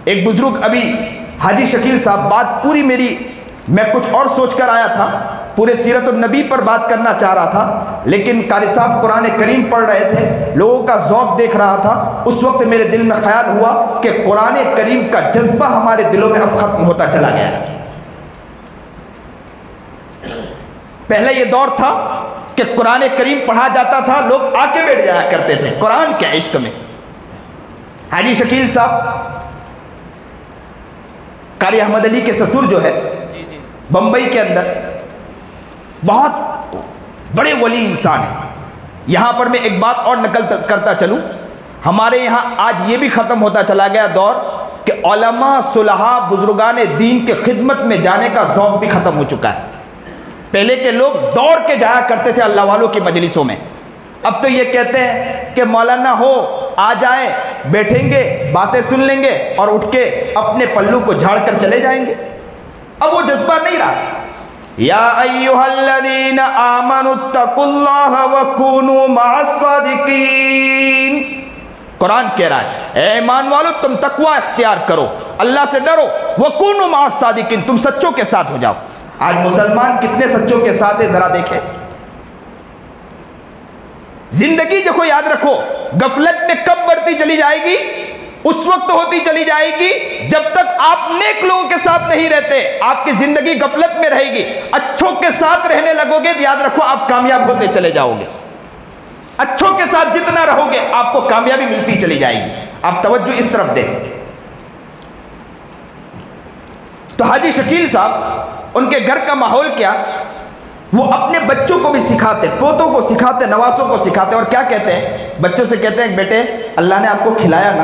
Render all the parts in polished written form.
एक बुजुर्ग अभी हाजी शकील साहब, बात पूरी मेरी, मैं कुछ और सोच कर आया था, पूरे सीरत और नबी पर बात करना चाह रहा था, लेकिन कारी साहब कुरान करीम पढ़ रहे थे, लोगों का ज़ौक़ देख रहा था। उस वक्त मेरे दिल में ख्याल हुआ कि कुरान करीम का जज्बा हमारे दिलों में अब खत्म होता चला गया है। पहले ये दौर था कि कुरान करीम पढ़ा जाता था, लोग आके बैठ जाया करते थे कुरान के इश्क में। हाजी शकील साहब कारी अहमद अली के ससुर जो है बम्बई के अंदर, बहुत बड़े वली इंसान है। यहाँ पर मैं एक बात और नकल करता चलूँ, हमारे यहाँ आज ये भी ख़त्म होता चला गया दौर कि उलमा सुलहा बुजुर्गान दीन के खिदमत में जाने का ज़ौक़ भी ख़त्म हो चुका है। पहले के लोग दौड़ के जाया करते थे अल्लाह वालों की मजलिसों में, अब तो ये कहते हैं कि मौलाना हो आ जाए, बैठेंगे, बातें सुन लेंगे और उठ के अपने पल्लू को झाड़ कर चले जाएंगे। अब वो जज्बा नहीं रहा। या अय्युहल्लज़ीना आमनुत्तकुल्लाह वकुनू मअस्सादिकीन, कुरान कह रहा है ए ईमान वालों तुम तकवा इख्तियार करो, अल्लाह से डरो, वकुनू मअस्सादिकीन, तुम सच्चों के साथ हो जाओ। आज मुसलमान कितने सच्चों के साथ है जरा देखें। जिंदगी देखो, याद रखो, गफलत में कब बढ़ती चली जाएगी? उस वक्त होती चली जाएगी जब तक आप नेक लोगों के साथ नहीं रहते, आपकी जिंदगी गफलत में रहेगी। अच्छों के साथ रहने लगोगे तो याद रखो आप कामयाब होते चले जाओगे। अच्छों के साथ जितना रहोगे आपको कामयाबी मिलती चली जाएगी। आप तवज्जो इस तरफ दें। तो हाजी शकील साहब, उनके घर का माहौल क्या, वो अपने बच्चों को भी सिखाते, पोतों को सिखाते, नवासों को सिखाते। और क्या कहते हैं बच्चों से? कहते हैं बेटे अल्लाह ने आपको खिलाया ना,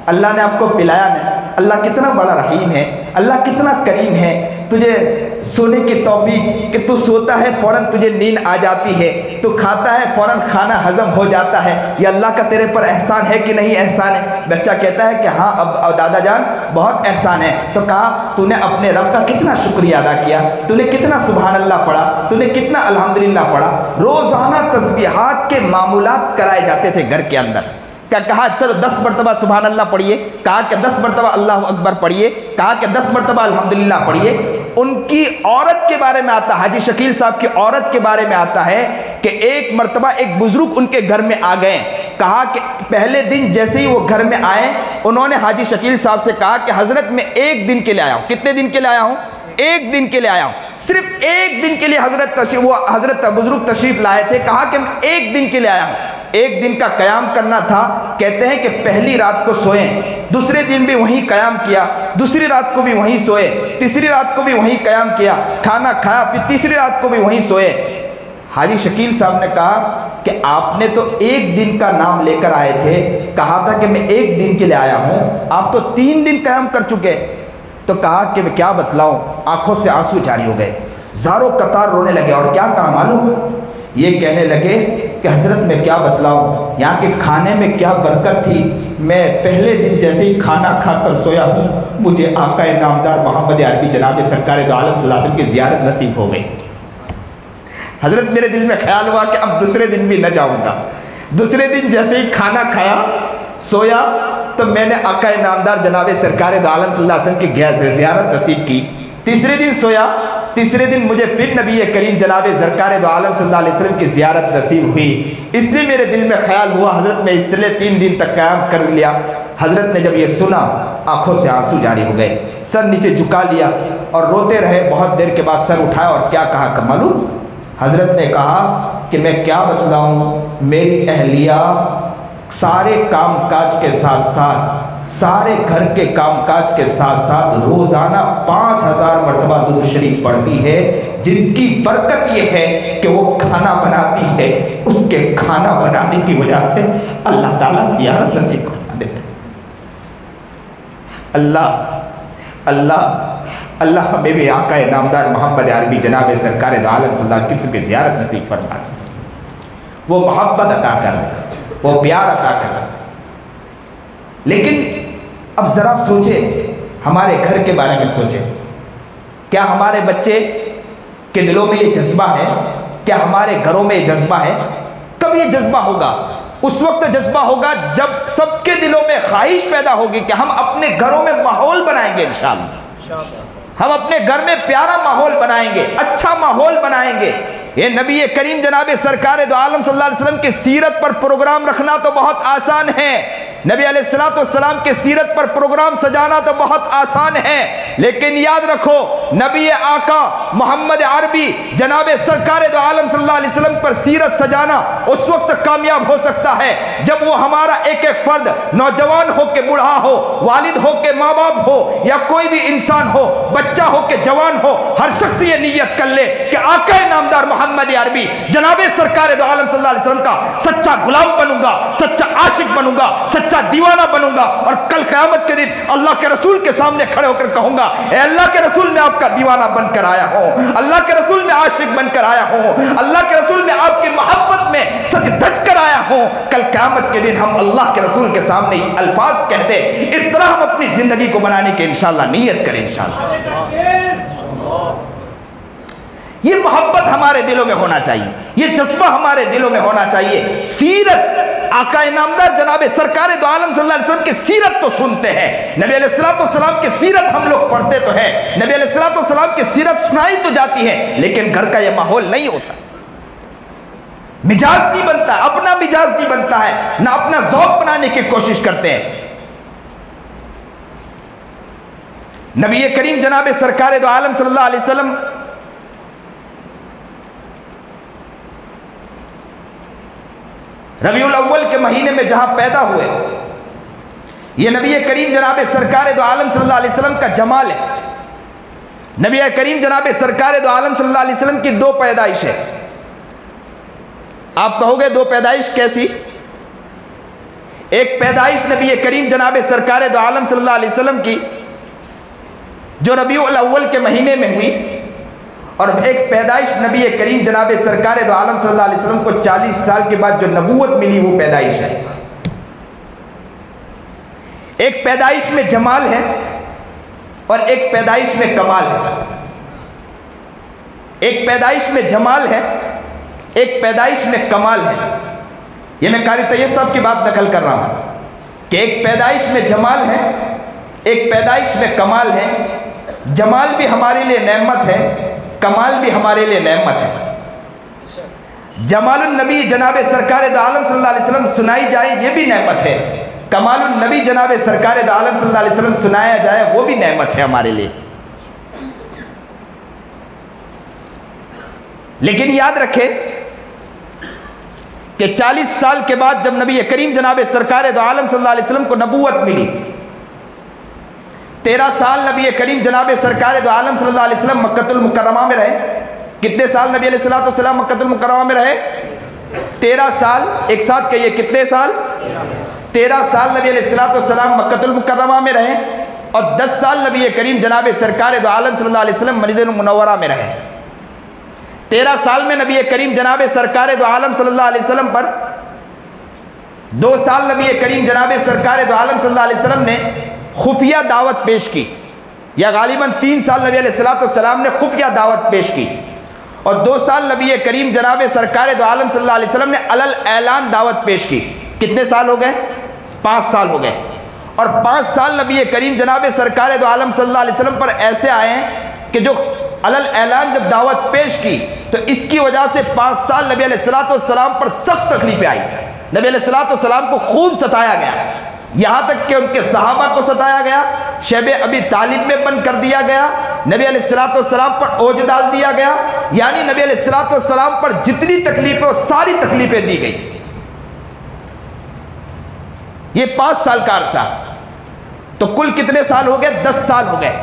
अल्लाह ने आपको पिलाया ना, अल्लाह कितना बड़ा रहीम है, अल्लाह कितना करीम है। तुझे सोने की तौफीक कि तू सोता है फ़ौरन तुझे नींद आ जाती है, तू खाता है फ़ौरन खाना हजम हो जाता है। ये अल्लाह का तेरे पर एहसान है कि नहीं एहसान है? बच्चा कहता है कि हाँ अब दादा जान बहुत एहसान है। तो कहा तूने अपने रब का कितना शुक्रिया अदा किया, तूने कितना सुभान अल्लाह पढ़ा, तूने कितना अल्हम्दुलिल्लाह पढ़ा। रोज़ाना तस्बीहात के मामूलात कराए जाते थे घर के अंदर। क्या कहा चलो 10 मरतबा सुभान अल्लाह पढ़िए, कहा कि 10 मरतबा अल्लाह अकबर पढ़िए, कहा कि 10 मरतबा अल्हम्दुलिल्लाह पढ़िए। उनकी औरत के बारे में आता, हाजी शकील साहब की औरत के बारे में आता है कि एक मरतबा एक बुजुर्ग उनके घर में आ गए। कहा कि पहले दिन जैसे ही वो घर में आए, उन्होंने हाजी शकील साहब से कहा कि हजरत मैं एक दिन के लिए आया हूँ। कितने दिन के लिए आया हूँ? एक दिन के लिए आया हूँ। सिर्फ एक दिन के लिए हजरत बुजुर्ग तशरीफ लाए थे। कहा कि मैं एक दिन के लिए आया हूँ, एक दिन का कयाम करना था। कहते हैं कि पहली रात को सोए, दूसरे दिन भी वहीं कयाम किया, दूसरी रात को भी वहीं सोए, तीसरी रात को भी वहीं कयाम किया, खाना खाया, फिर तीसरी रात को भी वहीं सोए। हाजी शकील साहब ने कहा कि आपने तो एक दिन का नाम लेकर आए थे, कहा था कि मैं एक दिन के लिए आया हूँ, आप तो 3 दिन कयाम कर चुके। तो कहा कि मैं क्या बतलाऊं, आंखों से आंसू जारी हो गए, ज़ारो कतार रोने लगे। और क्या कहा मालूम? ये कहने लगे कि हज़रत मैं क्या बतलाऊं, यहाँ के खाने में क्या बरकत थी। मैं पहले दिन जैसे ही खाना खाकर सोया हूँ, मुझे आका नामदार मोहम्मद अरबी जनाब सरकार दो आलम सल्लल्लाहु अलैहि वसल्लम की ज़ियारत नसीब हो गई। हज़रत मेरे दिल में ख्याल हुआ कि अब दूसरे दिन भी न जाऊँगा। दूसरे दिन जैसे ही खाना खाया, सोया, तो मैंने आका नामदार जनाब सरकार दो आलम सल्लल्लाहु अलैहि वसल्लम की ज़ियारत नसीब की। तीसरे दिन सोया, तीसरे दिन मुझे फिर नबी करीम जनाब सरकार दो आलम सल्लल्लाहु अलैहि वसल्लम की ज़ियारत नसीब हुई। इसलिए मेरे दिल में ख्याल हुआ हज़रत मैं इसलिए 3 दिन तक क़याम कर लिया। हज़रत ने जब ये सुना, आंखों से आंसू जारी हो गए, सर नीचे झुका लिया और रोते रहे। बहुत देर के बाद सर उठाया और क्या कहा मालूम? हज़रत ने कहा कि मैं क्या बतलाऊँ, मेरी अहलिया सारे काम काज के साथ साथ, सारे घर के कामकाज के साथ साथ रोज़ाना 5000 मरतबा दुरूद शरीफ पढ़ती है, जिसकी बरकत ये है कि वो खाना बनाती है, उसके खाना बनाने की वजह से अल्लाह ताला ज़ियारत नसीब करता है। अल्लाह अल्लाह हमें भी आका नामदार मोहम्मद अरबी जनाब सरकार दो आलम सल्लल्लाहु अलैहि वसल्लम की ज़ियारत नसीब फरमा दे, वो मोहब्बत अता कर दे, वो प्यार अता कर दे। लेकिन अब ज़रा सोचें, हमारे घर के बारे में सोचें। क्या हमारे बच्चे के दिलों में ये जज्बा है? क्या हमारे घरों में ये जज्बा है? कब ये जज्बा होगा? उस वक्त जज्बा होगा जब सबके दिलों में ख्वाहिश पैदा होगी कि हम अपने घरों में माहौल बनाएंगे, इंशाअल्लाह हम अपने घर में प्यारा माहौल बनाएंगे, अच्छा माहौल बनाएंगे। ये नबी करीम जनाब सरकार दो आलम सल्लल्लाहु अलैहि वसल्लम की सीरत पर प्रोग्राम रखना तो बहुत आसान है, नबी अलैहिस्सलाम के सीरत पर प्रोग्राम सजाना तो बहुत आसान है, लेकिन याद रखो नबी आका मोहम्मद अरबी जनाब सरकार दो आलम सल्लल्लाहु अलैहि वसल्लम पर सीरत सजाना उस वक्त कामयाब हो सकता है जब वो हमारा एक एक फर्द, नौजवान हो के बूढ़ा हो, वालिद हो के माँ बाप हो, या कोई भी इंसान हो, बच्चा हो के जवान हो, हर शख्स ये नियत कर ले कि आका नामदार मोहम्मद अरबी जनाब सरकार दो आलम सल्लल्लाहु अलैहि वसल्लम का सच्चा गुलाम बनूंगा, सच्चा आशिक बनूंगा, सच्चा दीवाना बनूंगा, और कल क़यामत के दिन अल्लाह के रसूल के सामने खड़े होकर कहूंगा, ए अल्लाह के रसूल मैं आपका दीवाना बनकर आया हूं, अल्लाह के रसूल मैं आशिक बनकर आया हूं, अल्लाह के रसूल मैं आपकी मोहब्बत में सच धज कर आया हूं। कल क़यामत के दिन हम अल्लाह के रसूल के सामने ये अल्फाज कहते, इस तरह हम अपनी जिंदगी को बनाने की इंशाअल्लाह नीयत करें। इंशाअल्लाह ये मोहब्बत हमारे दिलों में होना चाहिए, ये जज्बा हमारे दिलों में होना चाहिए। सीरत आका नामदार जनाब सरकार दो आलम सल्लल्लाहु अलैहि वसल्लम की सीरत तो सुनते हैं, नबी अलैहिस्सलाम की सीरत हम लोग पढ़ते तो हैं, नबी अलैहिस्सलाम की सीरत सुनाई तो जाती है, लेकिन घर का ये माहौल नहीं होता, मिजाज नहीं बनता, अपना मिजाज नहीं बनता है, ना अपना ज़ौक़ बनाने की कोशिश करते हैं। नबी करीम जनाब सरकार दो आलम सल्लल्लाहु अलैहि वसल्लम रबीउल अव्वल के महीने में जहां पैदा हुए, ये नबी करीम जनाब सरकार दो आलम सल्लल्लाहु अलैहि वसल्लम का जमाल है। नबी करीम जनाब सरकार दो आलम सल्लल्लाहु अलैहि वसल्लम की दो पैदाइश है। आप कहोगे दो पैदाइश कैसी? एक पैदाइश नबी करीम जनाब सरकार दो आलम सल्लल्लाहु अलैहि वसल्लम की जो रबीउल अव्वल के महीने में हुई, और एक पैदाइश नबी करीम जनाब सरकार दो आलम सल्लल्लाहु अलैहि वसल्लम को 40 साल के बाद जो नबूवत मिली वो पैदाइश है। एक पैदाइश में जमाल है और एक पैदाइश में कमाल है। एक पैदाइश में जमाल है, एक पैदाइश में कमाल है। ये मैं कारी तैयब साहब की बात नकल कर रहा हूं कि एक पैदाइश में जमाल है, एक पैदाइश में कमाल है। जमाल भी हमारे लिए नेमत है, कमाल भी हमारे लिए नेमत है। जमालुन नबी जनाब सरकार दो आलम सल्लल्लाहु अलैहि वसल्लम सुनाई जाए ये भी नेमत है, कमालुन नबी जनाब सरकार दो आलम सल्लल्लाहु अलैहि वसल्लम सुनाया जाए वो भी नेमत है हमारे लिए। लेकिन याद रखें कि 40 साल के बाद जब नबी करीम जनाब सरकार दो आलम सल्लल्लाहु अलैहि वसल्लम को नबूवत मिली, 13 साल नबी करीम जनाब सरकार दो आलम सल्लल्लाहु अलैहि वसल्लम मक्कतुल मुकर्रमा में रहे। कितने साल नबी अलैहिस्सलाम मक्कतुल मुकर्रमा में रहे? 13 साल। एक साथ कहिए कितने साल? 13 साल नबी अलैहिस्सलाम मक्कतुल मुकर्रमा में रहे, और 10 साल नबी करीम जनाब सरकार दो आलम सल्लल्लाहु अलैहि वसल्लम मदीना मुनव्वरा में रहे। 13 साल में नबी करीम जनाब सरकार दो आलम सल्लल्लाहु अलैहि वसल्लम पर 2 साल नबी करीम जनाब सरकार दो आलम सल्लल्लाहु अलैहि वसल्लम ने खुफिया दावत पेश की, या गालिबन 3 साल नबी अलैहिस्सलाम ने खुफिया दावत पेश की, और 2 साल नबी करीम जनाब सरकार दो आलम सल्लल्लाहु अलैहि वसल्लम ने अलल ऐलान दावत पेश की। कितने साल हो गए? 5 साल हो गए। और 5 साल नबी करीम जनाब सरकार दो आलम सल्लल्लाहु अलैहि वसल्लम पर ऐसे आए कि जो अलल ऐलान जब दावत पेश की तो इसकी वजह से 5 साल नबी अलैहिस्सलाम पर सख्त तकलीफें आई। नबी अलैहिस्सलाम को खूब सताया गया, यहाँ तक कि उनके सहाबा को सताया गया, शैब अबी तालिब में बंद कर दिया गया, नबी अलैहिस्सलाम पर ओझ डाल दिया गया, यानी नबी अलैहिस्सलाम पर जितनी तकलीफें सारी तकलीफें दी गई। ये 5 साल का अरसा, तो कुल कितने साल हो गए? 10 साल हो गए।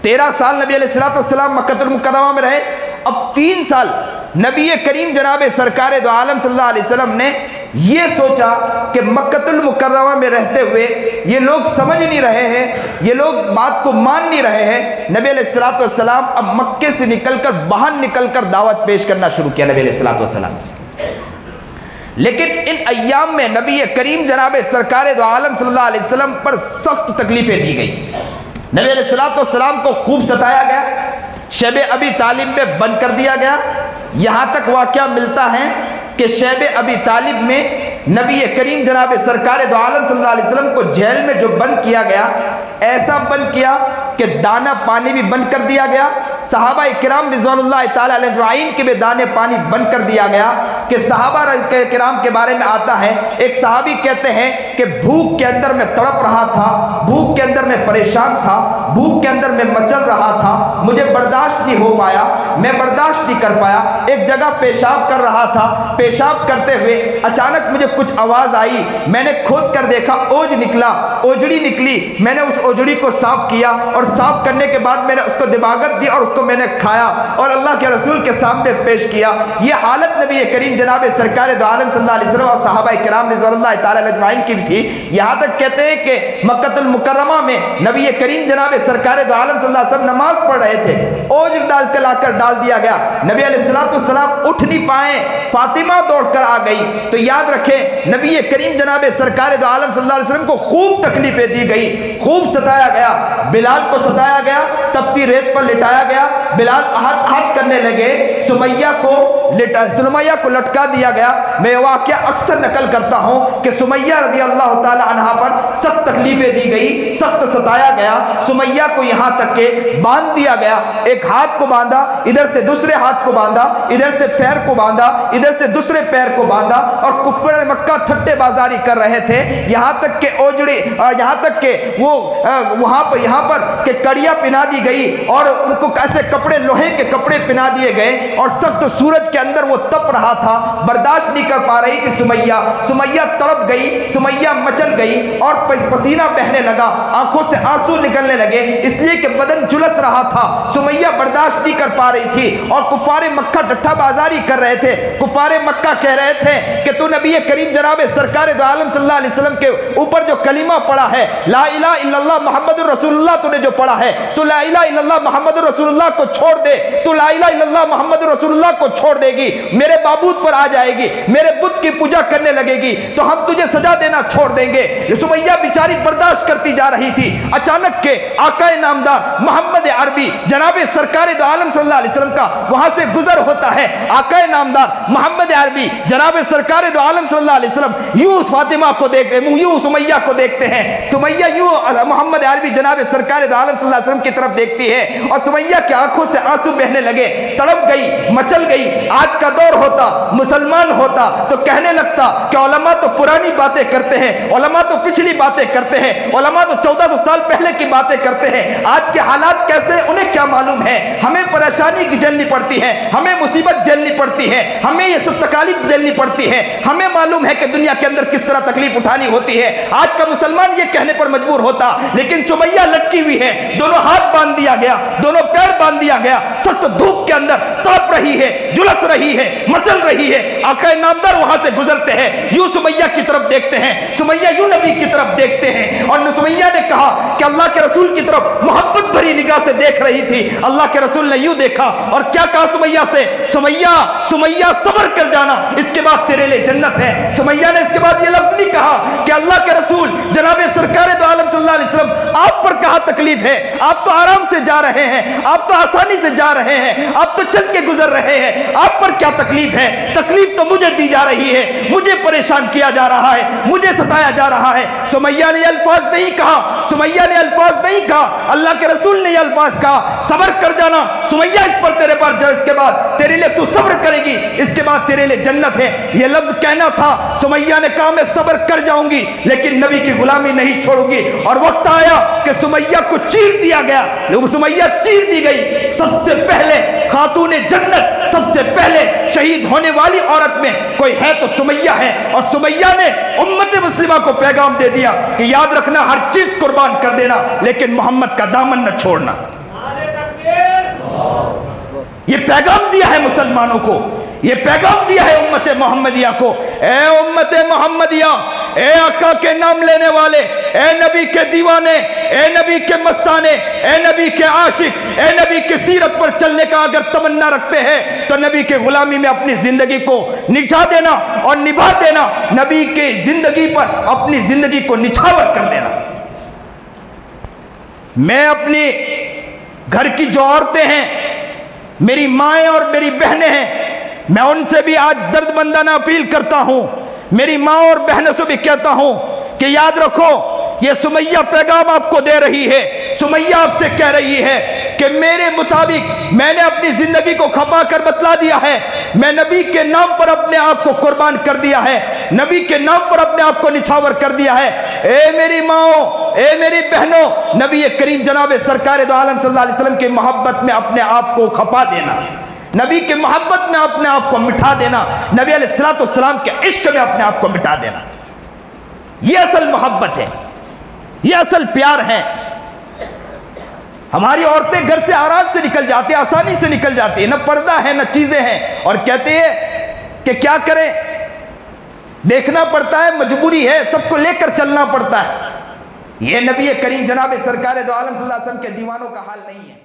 13 साल नबी अलैहिस्सलाम मक्कतुल मुकर्रमा में रहे। अब 3 साल नबी करीम जनाब सरकार दो आलम सल्लल्लाहु अलैहि वसल्लम ने ये सोचा कि मक्कतुल मुकर्रमा में रहते हुए ये लोग समझ नहीं रहे हैं, ये लोग बात को मान नहीं रहे हैं। नबी अलैहिस्सलाम अब मक्के से निकलकर बाहर निकलकर दावत पेश करना शुरू किया नबी अलैहिस्सलाम। लेकिन इन अय्याम में नबी करीम जनाब सरकार दो आलम सल्लल्लाहु अलैहि वसल्लम पर सख्त तकलीफें दी गई। नबी अलैहिस्सलाम को खूब सताया गया, शब अबी तालिब में बंद कर दिया गया। यहाँ तक वाक़या मिलता है कि शैब अबी तालिब में नबी करीम जनाब सरकार दो आलम सल्लल्लाहु अलैहि वसल्लम को जेल में जो बंद किया गया, ऐसा बंद किया कि दाना पानी भी बंद कर दिया गया। सहाबा किराम रिज़वानुल्लाह ताला अलैहिम के भी दाने पानी बंद कर दिया गया। कि सहाबा किराम के बारे में आता है, एक सहाबी कहते हैं कि भूख के अंदर मैं तड़प रहा था, भूख के अंदर मैं परेशान था, भूख के अंदर मैं मचल रहा था, मुझे बर्दाश्त नहीं हो पाया, मैं बर्दाश्त नहीं कर पाया। एक जगह पेशाब कर रहा था, पेशाब करते हुए अचानक मुझे कुछ आवाज़ आई, मैंने खोद कर देखा, ओज निकला, ओजड़ी निकली। मैंने उस ओजड़ी को साफ किया और साफ करने के बाद मैंने उसको दिबागत दी और उसको मैंने खाया और अल्लाह के रसूल के सामने पेश किया। ये हालत नबी करीम जनाब सरकार दो आलम सल्लल्लाहु अलैहि वसल्लम और सहाबा किराम रिज़वानुल्लाह ताला अलैहिम की भी थी। यहाँ तक कहते हैं कि मक्कतुल मुकर्रमा में नबी करीम जनाब सरकार दो आलम सल्लल्लाहु अलैहि वसल्लम नमाज पढ़ रहे थे, ओज डाल के लाकर डाल दिया गया, नबी अलैहिस्सलाम उठ नहीं पाए, फातिमा दौड़कर आ गई। तो याद रखें नबी करीम जनाब सरकार दो आलम सल्लल्लाहु अलैहि वसल्लम को खूब तकलीफें दी गई, खूब सताया गया। बिलाल को सताया गया, तपती रेत पर लिटाया गया, बिलाल हाथ करने लगे, सुमैया को लटका दिया गया। मैं वाक़या अक्सर नकल करता हूँ कि सुमैया रज़ी अल्लाह ताला अन्हा पर सख्त तकलीफें दी गई, सख्त सताया गया। सुमैया को यहाँ तक के बांध दिया गया, एक हाथ को बांधा, इधर से दूसरे हाथ को बांधा, इधर से पैर को बांधा, इधर से दूसरे पैर को बांधा और कुफ्फार मक्का ठट्टेबाजारी कर रहे थे। यहाँ तक के ओजड़ी, यहाँ तक के वो यहाँ पर के कड़िया पिना दी गई और उनको कैसे कपड़े, लोहे के कपड़े पिना दिए गए और सख्त सूरज के अंदर वो तप रहा था, बर्दाश्त नहीं कर पा रही थी सुमैया तड़प गई, सुमैया मचल गई और पसीना बहने लगा, आंखों से आंसू निकलने लगे, इसलिए कि बदन झुलस रहा था। सुमैया बर्दाश्त नहीं कर पा रही थी और कुफारे मक्का ठट्ठाबाजारी कर रहे थे। कुफारे मक्का कह रहे थे कि तू नबी करीम जनाब सरकार दो आलम सल्लल्लाहु अलैहि वसल्लम के ऊपर जो कलीमा पढ़ा है, ला इलाहा इल्लल्लाह मुहम्मदुर रसूलुल्लाह, तूने जो पढ़ा है, तू ला इलाहा इल्लल्लाह मुहम्मदुर रसूलुल्लाह को छोड़ दे, तू ला इलाहा इल्लल्लाह मुहम्मदुर रसूलुल्लाह को छोड़ देगी, मेरे बाबूत पर आ जाएगी, मेरे बुत की पूजा करने लगेगी तो हम तुझे सजा देना छोड़ देंगे। सुमैया बेचारी बर्दाश्त करती जा रही थी। अचानक के आकाए नामदार मोहम्मद अरबी जनाब सरकार दो आलम सल्लल्लाहु अलैहि वसल्लम का वहां से गुजर होता है। आकाए नामदार मोहम्मद अरबी जनाब सरकार दो आलम सल्लल्लाहु अलैहि वसल्लम यूं फातिमा को देखते, यूं सुमैया को देखते हैं, सुमैया यूं मोहम्मद अरबी जनाब सरकार दो आलम सल्लल्लाहु अलैहि वसल्लम की तरफ देखती है और सुमैया की आंखों से आंसू बहने लगे, तड़प गई, मचल गई। आज का दौर होता, मुसलमान होता तो कहने लगता कि उलमा तो पुरानी बातें करते हैं, उलमा तो पिछली बातें करते हैं, उलमा तो 1400 साल पहले की बातें करते हैं। आज के हालात कैसे उन्हें क्या मालूम है। हमें परेशानी की झेलनी पड़ती है, हमें मुसीबत झेलनी पड़ती है, हमें ये सब तकलीफ झेलनी पड़ती है। हमें मालूम है कि दुनिया के अंदर किस तरह तकलीफ उठानी होती है। आज का मुसलमान ये कहने पर मजबूर होता, लेकिन सुमैया लटकी हुई है, दोनों हाथ बांध दिया गया, दोनों पैर बांध दिया गया, सख्त धूप के अंदर तड़प रही है, झुलस रही है, मचल रही है। आकाए नामदार वहां से गुजरते हैं, यूं सुमैया की तरफ देखते हैं, सुमैया यूं नबी की तरफ देखते हैं और सुमैया ने कहा कि अल्लाह के रसूल की तरफ मोहब्बत भरी निगाह से देख रही थी। अल्लाह के रसूल ने यूं देखा और क्या कहा सुमैया से, सुमैया सब्र कर जाना, इसके बाद तेरे लिए जन्नत है। सुमैया ने इसके बाद ये लफ्ज नहीं कहा कि अल्लाह के रसूल जनाब सरकार दो आलम सल्लल्लाहु अलैहि वसल्लम आप पर कहा तकलीफ है, आप तो आराम से जा रहे हैं, आप तो आसानी से जा रहे हैं, आप तो चल के गुजर रहे हैं, आप पर क्या तकलीफ है। तकलीफ तो मुझे दी जा रही है, मुझे परेशान किया जा रहा है, मुझे सताया जा रहा है। सुमैया ने अल्फाज नहीं कहा, सुमैया ने अल्फाज नहीं कहा, अल्लाह के रसूल ने अल्फाज कहा, सब्र कर जाना सुमैया, इस पर तेरे पर इसके बाद तेरे लिए तू सब्र करेगी, इसके बाद तेरे लिए जन्नत है। यह लफ्ज कहना था। सुमैया ने कहा मैं सब्र कर जाऊंगी लेकिन नबी की गुलामी नहीं छोड़ूंगी। और वक्त आया कि सुमैया को चीर दिया गया, सुमैया चीर दी गई। सबसे पहले खातूने जन्नत, सबसे पहले शहीद होने वाली औरत में कोई है तो सुमैया है। और सुमैया ने उम्मत मुस्लिमा को पैगाम दे दिया कि याद रखना हर चीज कुर्बान कर देना लेकिन मोहम्मद का दामन न छोड़ना। ये पैगाम दिया है मुसलमानों को, ये पैगाम दिया है उम्मत मोहम्मदिया को। ए उम्मत मोहम्मदिया, ए आका के नाम लेने वाले, ए नबी के दीवाने, ए नबी के मस्ताने, ए नबी के आशिक, ए नबी की सीरत पर चलने का अगर तमन्ना रखते हैं तो नबी के गुलामी में अपनी जिंदगी को निछा देना और निभा देना, नबी के जिंदगी पर अपनी जिंदगी को निछावर कर देना। मैं अपनी घर की जो औरतें हैं, मेरी माएँ और मेरी बहनें हैं, मैं उनसे भी आज दर्दमंदाना अपील करता हूं, मेरी माँ और बहनों से भी कहता हूं कि याद रखो, ये सुमैया पैगाम आपको दे रही है। सुमैया आपसे कह रही है कि मेरे मुताबिक मैंने अपनी जिंदगी को खपा कर बतला दिया है, मैं नबी के नाम पर अपने आप को कुर्बान कर दिया है, नबी के नाम पर अपने आप को निछावर कर दिया है। ए मेरी माओ, ए मेरी बहनों, नबी करीम जनाब सरकार दो आलम सल्लल्लाहु अलैहि वसल्लम की मोहब्बत में अपने आप को खपा देना, नबी के मोहब्बत में अपने आप को मिटा देना, नबी अलैहिस्सलाम के इश्क में अपने आप को मिटा देना, यह असल मोहब्बत है, यह असल प्यार है। हमारी औरतें घर से आराम से निकल जाती है, आसानी से निकल जाती है, न पर्दा है न चीजें हैं, और कहते हैं कि क्या करें, देखना पड़ता है, मजबूरी है, सबको लेकर चलना पड़ता है। यह नबी करीम जनाब सरकार दो आलम सल्लल्लाहु अलैहि वसल्लम के दीवानों का हाल नहीं है।